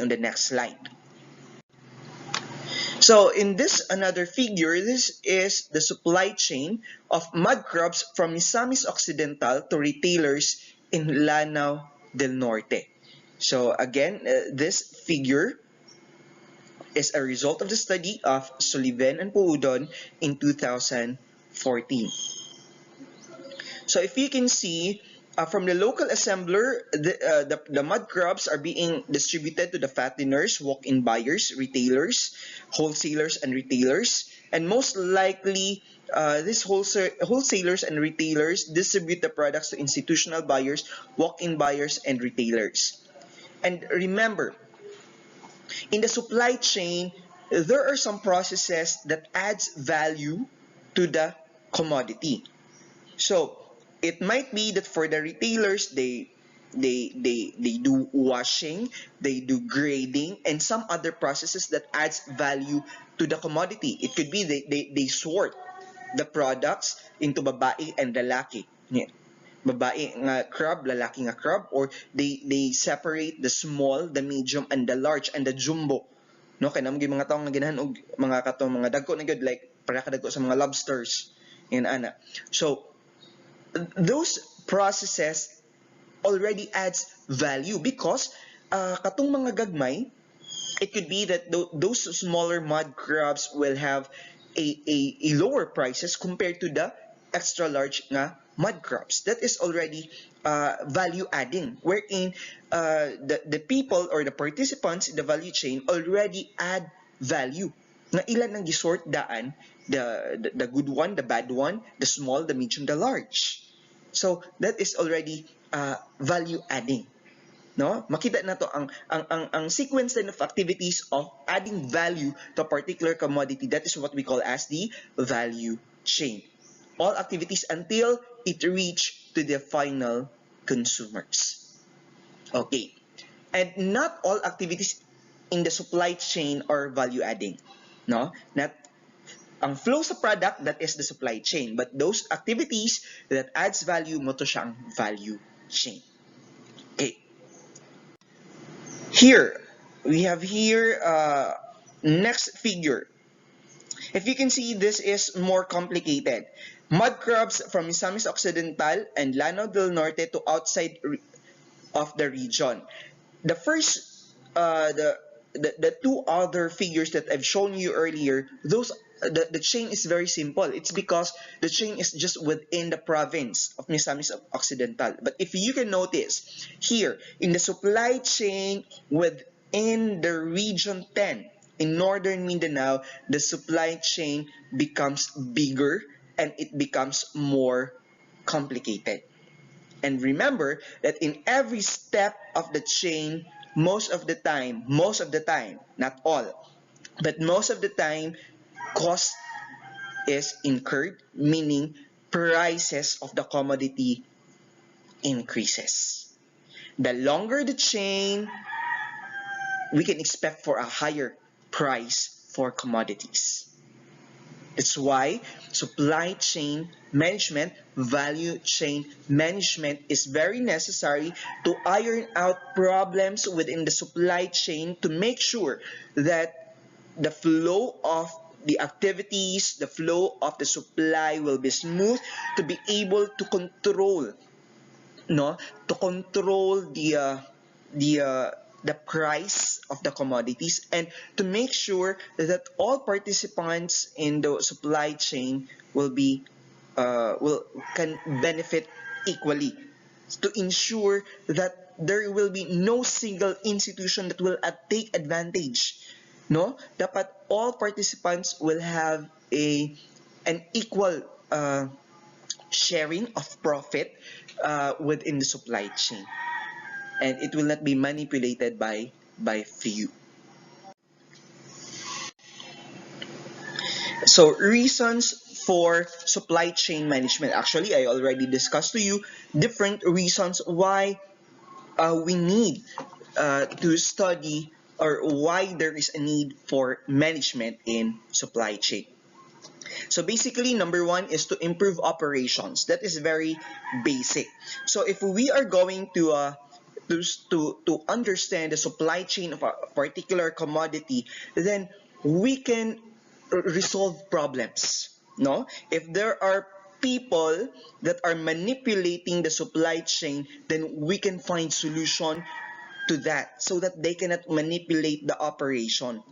on the next slide. So in this another figure, this is the supply chain of mud crabs from Misamis Occidental to retailers in Lanao del Norte. So again, this figure is a result of the study of Sullivan and Puudon in 2014. So if you can see, from the local assembler, the mud crabs are being distributed to the fatteners, walk-in buyers, retailers, wholesalers, and retailers. And most likely, these wholesalers and retailers distribute the products to institutional buyers, walk-in buyers, and retailers. And remember, in the supply chain, there are some processes that adds value to the commodity. So it might be that for the retailers, they do washing, they do grading, and some other processes that adds value to the commodity. It could be they sort the products into babae and lalaki. Yeah. Babae nga crab, lalaki nga crab, or they separate the small, the medium, and the large, and the jumbo. No, kaya naman mga taong nga ginahan og mga katong mga dagko na gyud, like para kadagko sa mga lobsters. Yan ana. So those processes already adds value because katong mga gagmay, it could be that those smaller mud crabs will have a lower prices compared to the extra large nga mud crabs. That is already value adding, wherein the people or the participants in the value chain already add value. Na ilan ang gisort daan, the good one, the bad one, the small, the medium, the large. So that is already value adding. No, makita na to ang sequence then of activities of adding value to a particular commodity. That is what we call as the value chain. All activities until it reach to the final consumers. Okay, and not all activities in the supply chain are value adding. No, not ang flow sa product, that is the supply chain, but those activities that adds value mo to siyang value chain. Okay. Here, we have here next figure. If you can see, this is more complicated. Mud crabs from Misamis Occidental and Lanao del Norte to outside of the region. The first, the two other figures that I've shown you earlier, those the chain is very simple. It's because the chain is just within the province of Misamis Occidental. But if you can notice here in the supply chain within the region 10 in northern Mindanao, the supply chain becomes bigger and it becomes more complicated. And remember that in every step of the chain, most of the time, not all, but most of the time, cost is incurred, meaning prices of the commodity increases. The longer the chain, we can expect for a higher price for commodities. That's why supply chain management, value chain management is very necessary to iron out problems within the supply chain to make sure that the flow of the activities, the flow of the supply will be smooth, to be able to control, to control the price of the commodities, and to make sure that all participants in the supply chain can benefit equally, to ensure that there will be no single institution that will take advantage. No, dapat all participants will have an equal sharing of profit within the supply chain, and it will not be manipulated by few. So reasons for supply chain management. Actually, I already discussed to you different reasons why we need to study, or why there is a need for management in supply chain. So basically, number one is to improve operations. That is very basic. So if we are going to to understand the supply chain of a particular commodity, then we can resolve problems. No, if there are people that are manipulating the supply chain, then we can find solution to that so that they cannot manipulate the operation.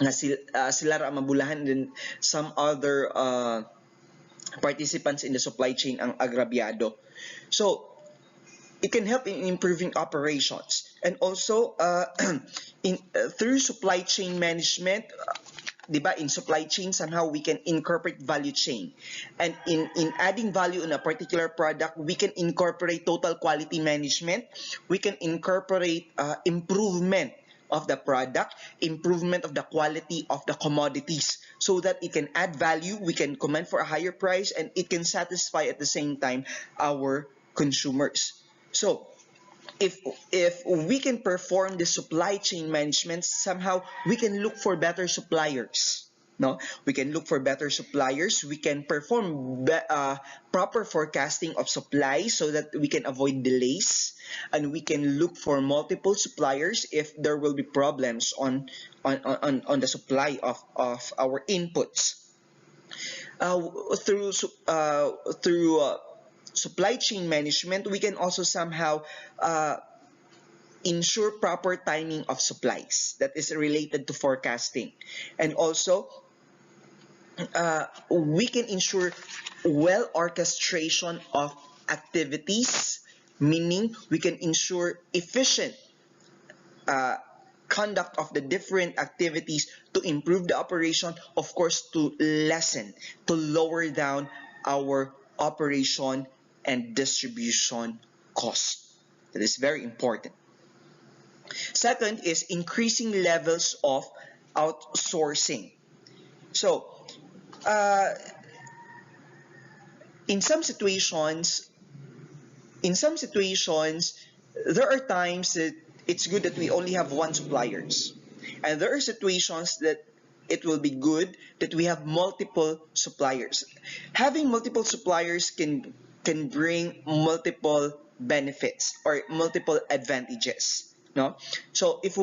Na sila ra mabulahan, then some other participants in the supply chain ang agrabyado. So it can help in improving operations, and also through supply chain management, diba, in supply chain somehow we can incorporate value chain, and in adding value in a particular product we can incorporate total quality management, we can incorporate improvement of the product, improvement of the quality of the commodities, so that it can add value, we can command for a higher price, and it can satisfy at the same time our consumers. So if we can perform the supply chain management, somehow we can look for better suppliers. No, we can look for better suppliers. We can perform proper forecasting of supply so that we can avoid delays, and we can look for multiple suppliers if there will be problems on the supply of our inputs. Through supply chain management, we can also somehow ensure proper timing of supplies that is related to forecasting, and also we can ensure well orchestration of activities, meaning we can ensure efficient uh, conduct of the different activities to improve the operation, of course, to lessen, to lower down our operation and distribution cost. That is very important. Second is increasing levels of outsourcing. So, uh, in some situations, in some situations, there are times that it's good that we only have one suppliers, and there are situations that it will be good that we have multiple suppliers. Having multiple suppliers can bring multiple benefits or multiple advantages. No, so if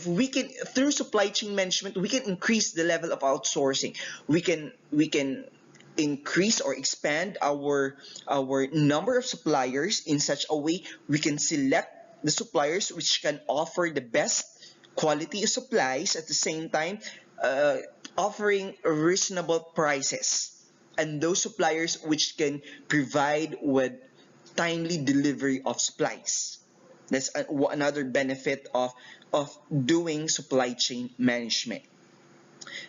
we can, through supply chain management, we can increase the level of outsourcing. We can increase or expand our number of suppliers in such a way we can select the suppliers which can offer the best quality of supplies at the same time, uh, offering reasonable prices, and those suppliers which can provide with timely delivery of supplies. That's another benefit of doing supply chain management.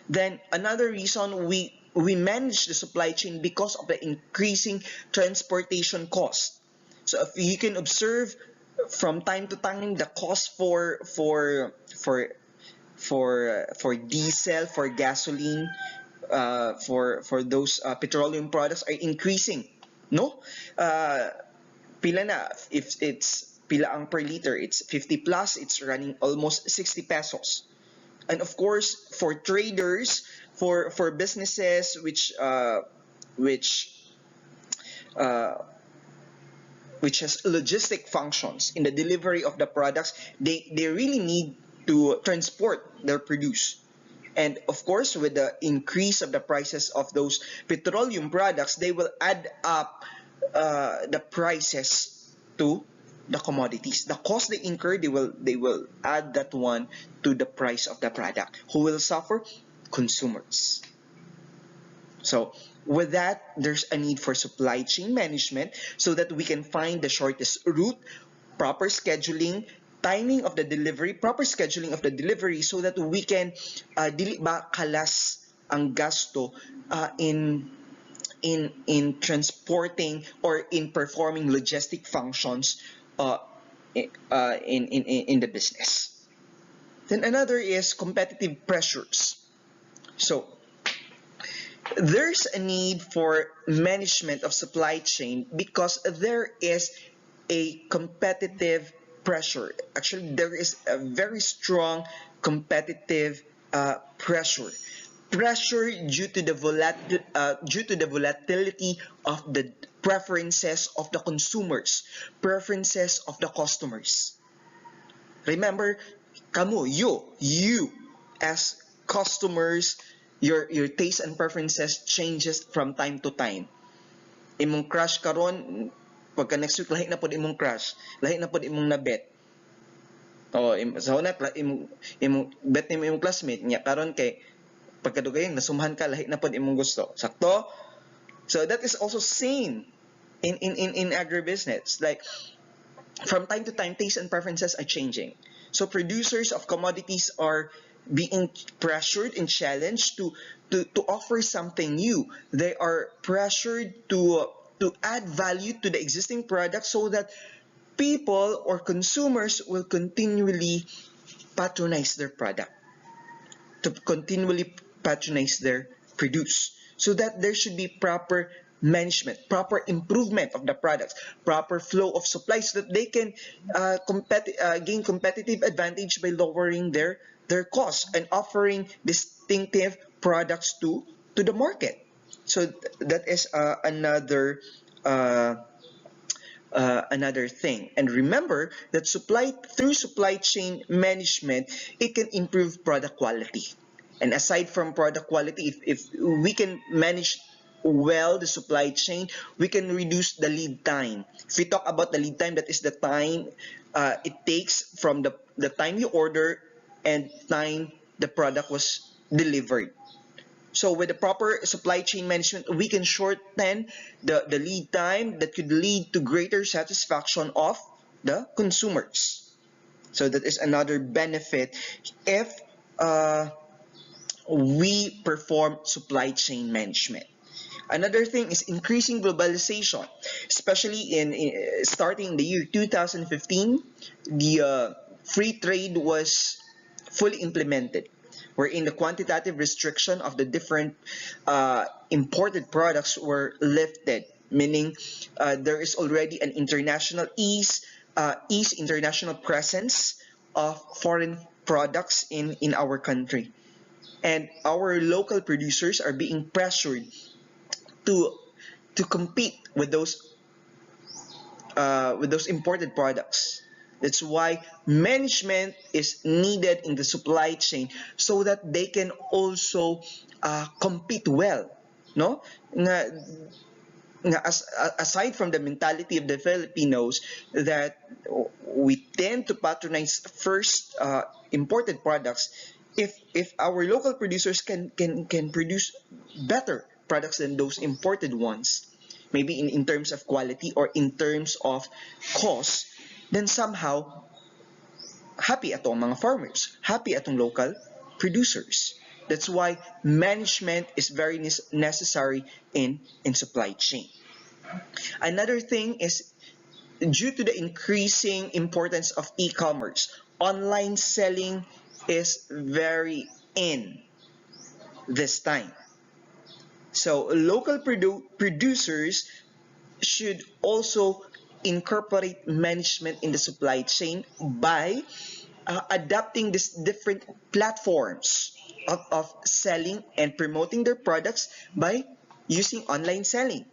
Then another reason, we manage the supply chain because of the increasing transportation cost. So if you can observe from time to time, the cost for diesel, for gasoline, for those petroleum products are increasing. No, pila na, if it's pila ang per liter, it's 50 plus, it's running almost 60 pesos. And of course, for traders, for businesses which uh, which has logistic functions in the delivery of the products, they really need to transport their produce. And of course, with the increase of the prices of those petroleum products, they will add up the prices to the commodities. The cost they incur, they will add that one to the price of the product. Who will suffer? Consumers. So with that, there's a need for supply chain management so that we can find the shortest route, proper scheduling, timing of the delivery, proper scheduling of the delivery so that we can dili ba kalas ang gasto in transporting or in performing logistic functions uh, in the business. Then another is competitive pressures. So there's a need for management of supply chain because there is a competitive pressure. Actually, there is a very strong competitive pressure. Pressure due to the volatility of the preferences of the consumers, preferences of the customers. Remember, you as customers, your taste and preferences changes from time to time. Imong crush karon, pagka next week lahi na pod imong crush, lahi na pod imong nabet. Sa una imong bet nimo imong classmate nya karon kay pagkadugayng nasumhan ka lahi na pod imong gusto. Sakto? So that is also same in agribusiness. Like from time to time, tastes and preferences are changing. So producers of commodities are being pressured and challenged to offer something new. They are pressured to add value to the existing product so that people or consumers will continually patronize their product, to continually patronize their produce, so that there should be proper management, proper improvement of the products, proper flow of supply, so that they can gain competitive advantage by lowering their costs and offering distinctive products to the market. So that is uh, another thing. And remember that through supply chain management, it can improve product quality. And aside from product quality, if we can manage well the supply chain, we can reduce the lead time. If we talk about the lead time, that is the time it takes from the time you order and time the product was delivered. So with the proper supply chain management, we can shorten the lead time that could lead to greater satisfaction of the consumers. So that is another benefit if uh, we perform supply chain management. Another thing is increasing globalization, especially in starting the year 2015, the free trade was fully implemented, wherein the quantitative restriction of the different imported products were lifted, meaning there is already an ease international presence of foreign products in our country. And our local producers are being pressured to to compete with those imported products. That's why management is needed in the supply chain so that they can also compete well. No, nga, aside from the mentality of the Filipinos that we tend to patronize first imported products, if our local producers can produce better products than those imported ones, maybe in terms of quality or in terms of cost, then somehow happy atong mga farmers, happy atong local producers. That's why management is very necessary in supply chain. Another thing is due to the increasing importance of e-commerce, online selling is very in this time. So local producers should also incorporate management in the supply chain by adapting these different platforms of selling and promoting their products by using online selling,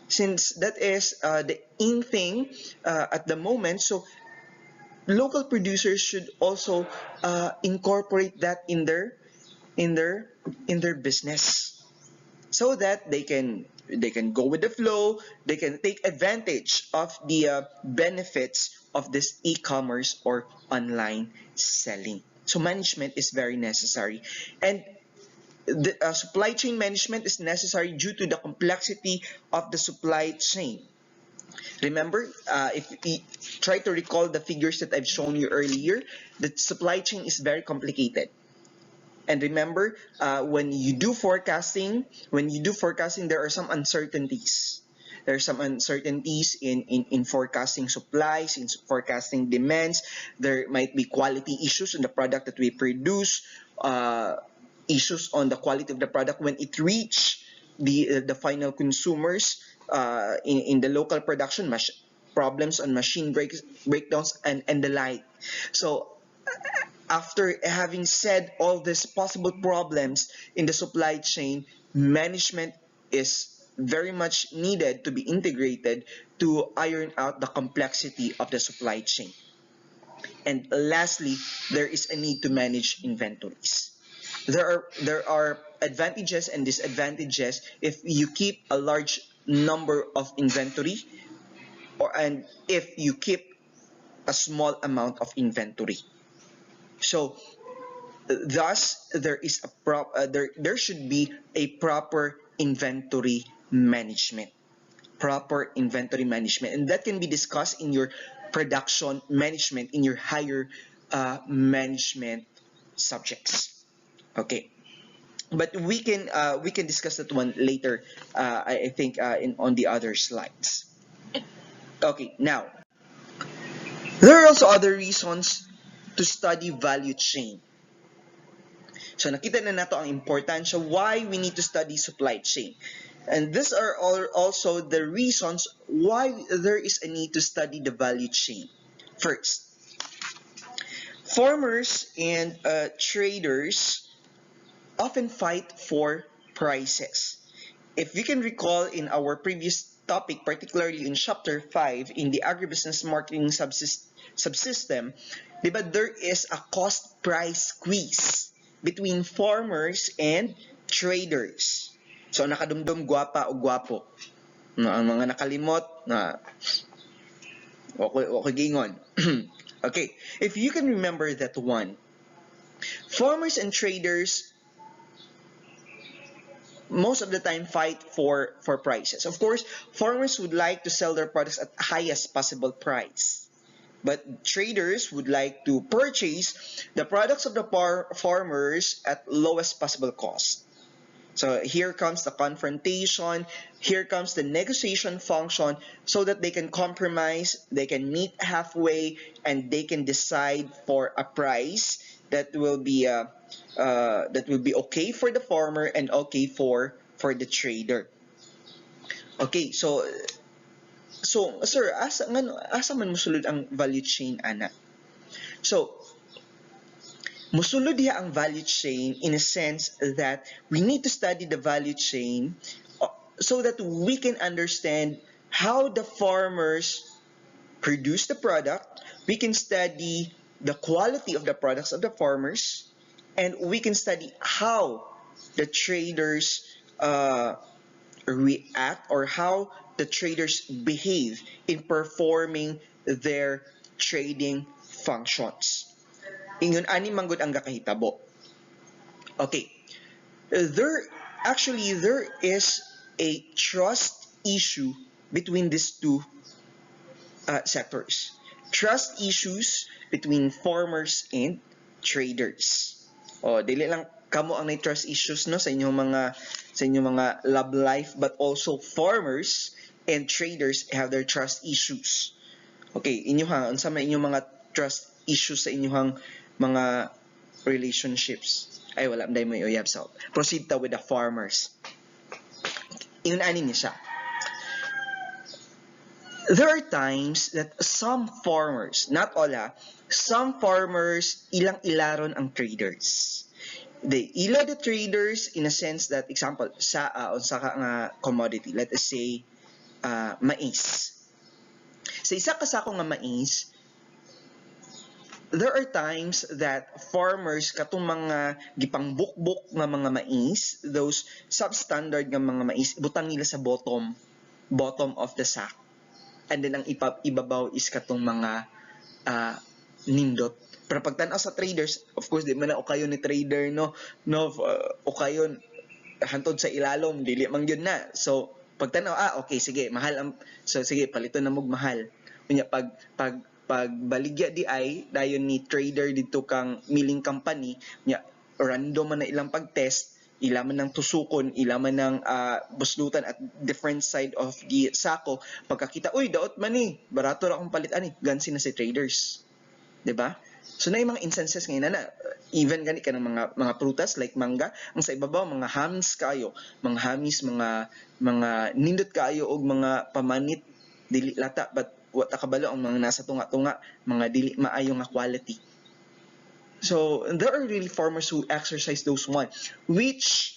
since that is the in thing at the moment. So local producers should also incorporate that in their in their business, so that they can go with the flow, they can take advantage of the benefits of this e-commerce or online selling. So management is very necessary, and the supply chain management is necessary due to the complexity of the supply chain. Remember, if we try to recall the figures that I've shown you earlier, the supply chain is very complicated. And remember, when you do forecasting, there are some uncertainties. There are some uncertainties in forecasting supplies, in forecasting demands. There might be quality issues in the product that we produce, issues on the quality of the product when it reach the final consumers in the local production, problems on machine breakdowns and the like. So after having said all these possible problems in the supply chain, management is very much needed to be integrated to iron out the complexity of the supply chain. And lastly, there is a need to manage inventories. There are advantages and disadvantages if you keep a large number of inventory, and if you keep a small amount of inventory. So thus there should be a management proper inventory management, and that can be discussed in your production management, in your higher management subjects. Okay, but we can discuss that one later. I think in on the other slides. Okay, now there are also other reasons to study value chain. So nakita na nato ang importansya why we need to study supply chain. And these are also the reasons why there is a need to study the value chain. First, farmers and traders often fight for prices. If you can recall in our previous topic, particularly in chapter 5, in the agribusiness marketing subsystem, diba, there is a cost price squeeze between farmers and traders. So nakadumdum gwapa o gwapo. Ang mga nakalimot na okay gingon. Okay, if you can remember that one, farmers and traders most of the time fight for prices. Of course, farmers would like to sell their products at highest possible price. But traders would like to purchase the products of the farmers at lowest possible cost. So here comes the confrontation, here comes the negotiation function so that they can compromise, they can meet halfway, and they can decide for a price that will be okay for the farmer and okay for the trader. Okay, so sir, asa man mosulod ang value chain ana? So mosulod diha ang value chain in a sense that we need to study the value chain so that we can understand how the farmers produce the product, we can study the quality of the products of the farmers, and we can study how the traders react or how the traders behave in performing their trading functions. Ingon ani manggod ang gakahitabo. Okay. There is a trust issue between these two sectors. Trust issues between farmers and traders. O dili lang kamo ang trust issues no sa inyong mga love life, but also farmers and traders have their trust issues. Okay, inyohang unsa man inyong mga trust issues sa inyong mga relationships? Ay wala day mo uyab sa. Proceed ta with the farmers. Ingon ani ni siya. There are times that some farmers, not all some farmers ilang ilaron ang traders. They ila the traders in a sense that example sa unsa ka nga commodity, let us say mais. Sa isa ka sako nga mais, there are times that farmers katong mga gipangbukbok nga mga mais, those substandard nga mga mais, ibutang nila sa bottom of the sack. And then ang ibabaw is katong mga nindot. Pero pag tanaw sa traders, of course di man na ukayon ni trader no ukayon hantod sa ilalom dili man gyud na. So pag tanaw okay sige mahal ang so sige paliton na mog mahal. Unya pag baligya di ay dayon ni trader dito kang milling company nya random man na ilang pag-test, ila man ng tusukon, ila man ng buslutan at different side of the sako, pagkakita, uy, daot man barato ra akong palit ani, gansi na si traders. 'Di ba? So na mga instances ngayon na even gani ka ng mga prutas like mangga, ang sa ibabaw mga hamis kayo, mga nindot kayo og mga pamanit dili lata but wata kabalo ang mga nasa tunga-tunga, mga dili maayo nga quality. So there are really farmers who exercise those one, which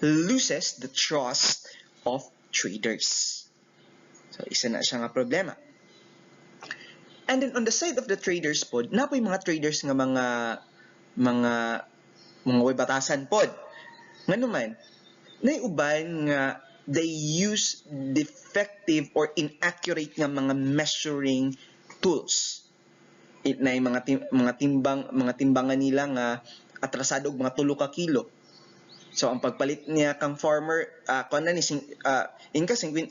loses the trust of traders. So isa na siya nga problema. And then on the side of the traders pod, napoy mga traders nga mga way batasan pod. Ngano man, naiuban nga they use defective or inaccurate nga mga measuring tools. Na mga timbangan nila nga atrasado og mga 3 ka kilo. So ang pagpalit niya kang farmer kuan na ni inka 50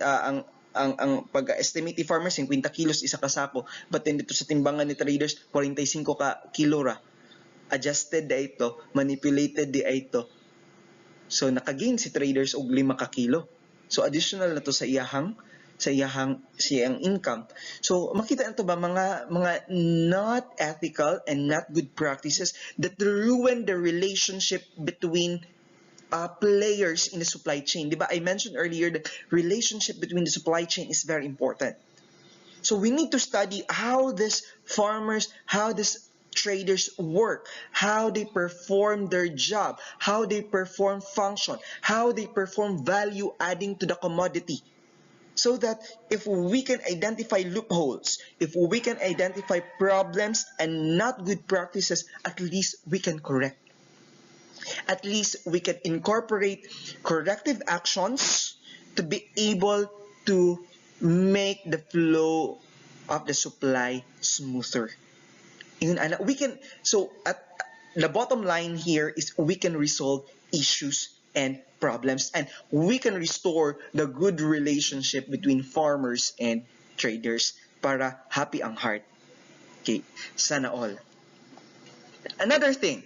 ang pag-estimate ni farmer 50 kilos isa ka sako, but then dito sa timbangan ni traders 45 ka kilo ra. Adjusted da ito, manipulated di ito. So nakagain si traders og 5 ka kilo. So additional na to sa iyahang income. So makita nato ba mga not ethical and not good practices that ruin the relationship between players in the supply chain. Diba? I mentioned earlier that relationship between the supply chain is very important. So we need to study how these farmers, how these traders work, how they perform their job, how they perform function, how they perform value adding to the commodity. So that if we can identify loopholes, if we can identify problems and not good practices, at least we can correct. At least we can incorporate corrective actions to be able to make the flow of the supply smoother. We can, so at the bottom line here is we can resolve issues and problems, and we can restore the good relationship between farmers and traders para happy ang heart. Okay, sana all. Another thing,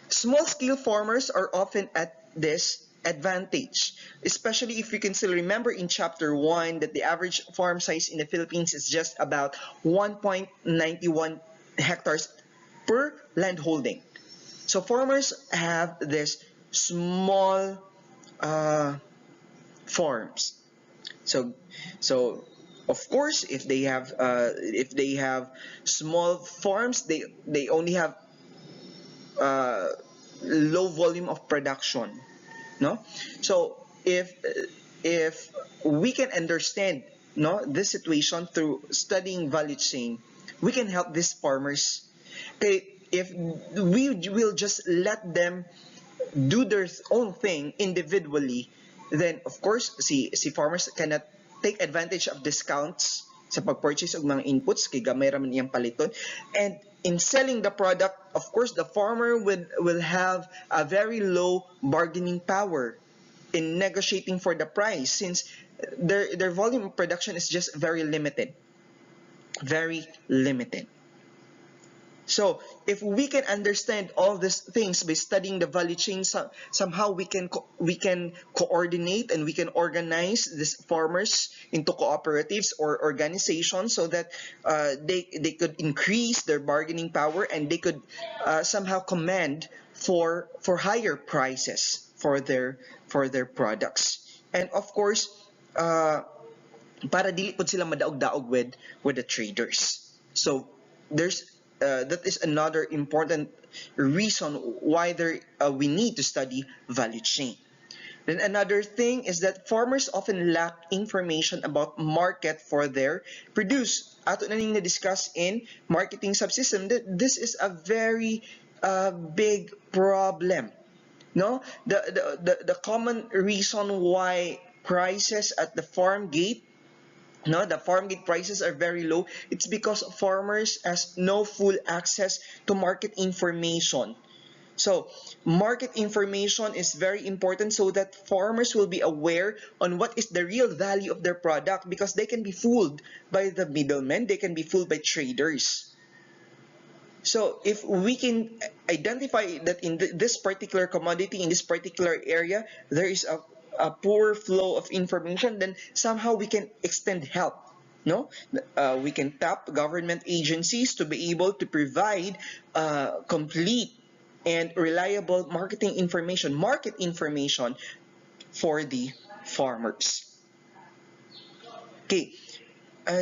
small-scale farmers are often at this advantage, especially if you can still remember in chapter 1 that the average farm size in the Philippines is just about 1.91 hectares per land holding. So farmers have this small farms. So of course, if they have small farms, they only have low volume of production, no. So if we can understand, no, this situation through studying value chain, we can help these farmers. Okay, if we will just let them do their own thing individually, then of course si farmers cannot take advantage of discounts sa pag-purchase og mga inputs kay gamay ra man iyang paliton, and in selling the product, of course the farmer will have a very low bargaining power in negotiating for the price, since their volume of production is just very limited. So if we can understand all these things by studying the value chain, somehow we can coordinate and we can organize these farmers into cooperatives or organizations so that they could increase their bargaining power, and they could somehow command for higher prices for their products. And of course, para dili pud sila madaog-daog with the traders. So there's that is another important reason why we need to study value chain. Then another thing is that farmers often lack information about market for their produce. Ato na ning na-discuss in marketing subsystem that this is a very big problem. No, the common reason why prices at the farm gate, no, the farm gate prices are very low, it's because farmers has no full access to market information. So market information is very important so that farmers will be aware on what is the real value of their product, because they can be fooled by the middlemen, they can be fooled by traders. So if we can identify that in this particular commodity, in this particular area, there is a poor flow of information, then somehow we can extend help. No, we can tap government agencies to be able to provide complete and reliable market information for the farmers. Okay,